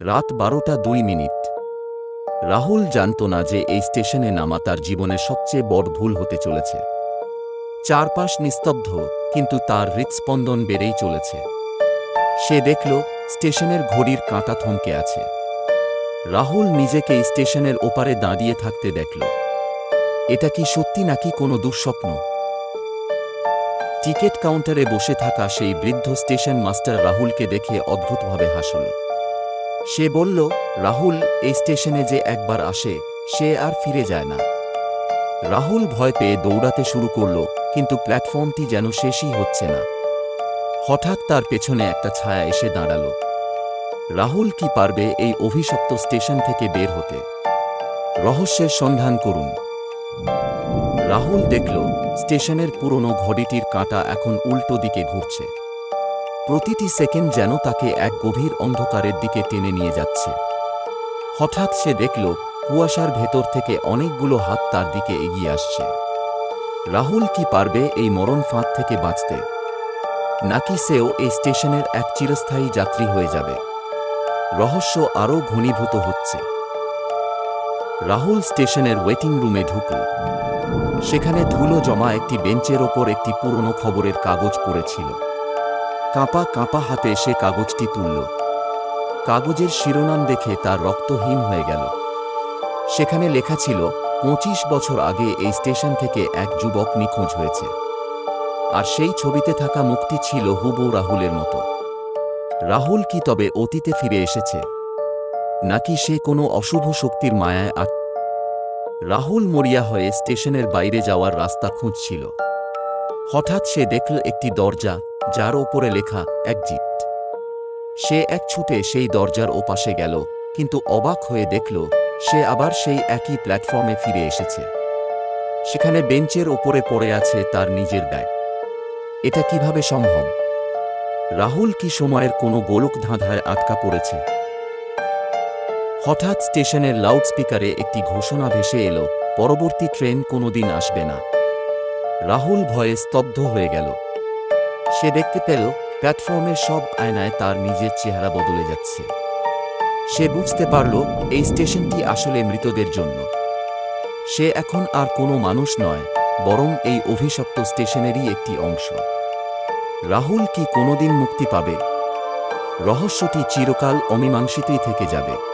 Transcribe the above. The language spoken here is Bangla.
রাত 12:02। রাহুল জানত না যে এই স্টেশনে নামা তার জীবনের সবচেয়ে বড় ভুল হতে চলেছে। চারপাশ নিস্তব্ধ, কিন্তু তার হৃৎস্পন্দন বেড়েই চলেছে। সে দেখল স্টেশনের ঘড়ির কাঁটা থমকে আছে। রাহুল নিজেকে স্টেশনের ওপারে দাঁড়িয়ে থাকতে দেখল। এটা কি সত্যি নাকি কোনো দুঃস্বপ্ন? টিকিট কাউন্টারে বসে থাকা সেই বৃদ্ধ স্টেশন মাস্টার রাহুলকে দেখে অদ্ভুতভাবে হাসল। সে বলল, রাহুল, এই স্টেশনে যে একবার আসে সে আর ফিরে যায় না। রাহুল ভয় পেয়ে দৌড়াতে শুরু করল, কিন্তু প্ল্যাটফর্মটি যেন শেষই হচ্ছে না। হঠাৎ তার পেছনে একটা ছায়া এসে দাঁড়াল। রাহুল কি পারবে এই অভিশপ্ত স্টেশন থেকে বের হতে? রহস্যের সন্ধান করুন। রাহুল দেখল স্টেশনের পুরনো ঘড়িটির কাঁটা এখন উল্টো দিকে ঘুরছে। প্রতিটি সেকেন্ড যেন তাকে এক গভীর অন্ধকারের দিকে টেনে নিয়ে যাচ্ছে। হঠাৎ সে দেখল কুয়াশার ভেতর থেকে অনেকগুলো হাত তার দিকে এগিয়ে আসছে। রাহুল কি পারবে এই মরণ ফাঁদ থেকে বাঁচতে? নাকি সেও এই স্টেশনের এক চিরস্থায়ী যাত্রী হয়ে যাবে? রহস্য আরও ঘনীভূত হচ্ছে। রাহুল স্টেশনের ওয়েটিং রুমে ঢুকল। সেখানে ধুলো জমা একটি বেঞ্চের ওপর একটি পুরনো খবরের কাগজ পড়েছিল। কাঁপা কাঁপা হাতে সে কাগজটি তুলল। কাগজের শিরোনাম দেখে তার রক্ত হিম হয়ে গেল। সেখানে লেখা ছিল, 25 বছর আগে এই স্টেশন থেকে এক যুবক নিখোঁজ হয়েছে। আর সেই ছবিতে থাকা মুখটি ছিল হুবহু রাহুলের মতো। রাহুল কি তবে অতীতে ফিরে এসেছে? নাকি সে কোনো অশুভ শক্তির মায়ায় রাহুল মরিয়া হয়ে স্টেশনের বাইরে যাওয়ার রাস্তা খুঁজছিল। হঠাৎ সে দেখল একটি দরজা, যার ওপরে লেখা এক্সিট। সে এক ছুটে সেই দরজার ওপাশে গেল, কিন্তু অবাক হয়ে দেখল সে আবার সেই একই প্ল্যাটফর্মে ফিরে এসেছে। সেখানে বেঞ্চের ওপরে পড়ে আছে তার নিজের ব্যাগ। এটা কিভাবে সম্ভব? রাহুল কি সময়ের কোনো গোলক ধাঁধায় আটকা পড়েছে? হঠাৎ স্টেশনের লাউডস্পিকারে একটি ঘোষণা ভেসে এলো, পরবর্তী ট্রেন কোনোদিন আসবে না। রাহুল ভয়ে স্তব্ধ হয়ে গেল। সে দেখতে পেল প্ল্যাটফর্মের সব আয়নায় তার নিজের চেহারা বদলে যাচ্ছে। সে বুঝতে পারল এই স্টেশনটি আসলে মৃতদের জন্য। সে এখন আর কোনো মানুষ নয়, বরং এই অভিশপ্ত স্টেশনেরই একটি অংশ। রাহুল কি কোনোদিন মুক্তি পাবে? রহস্যটি চিরকাল অমীমাংসিতই থেকে যাবে।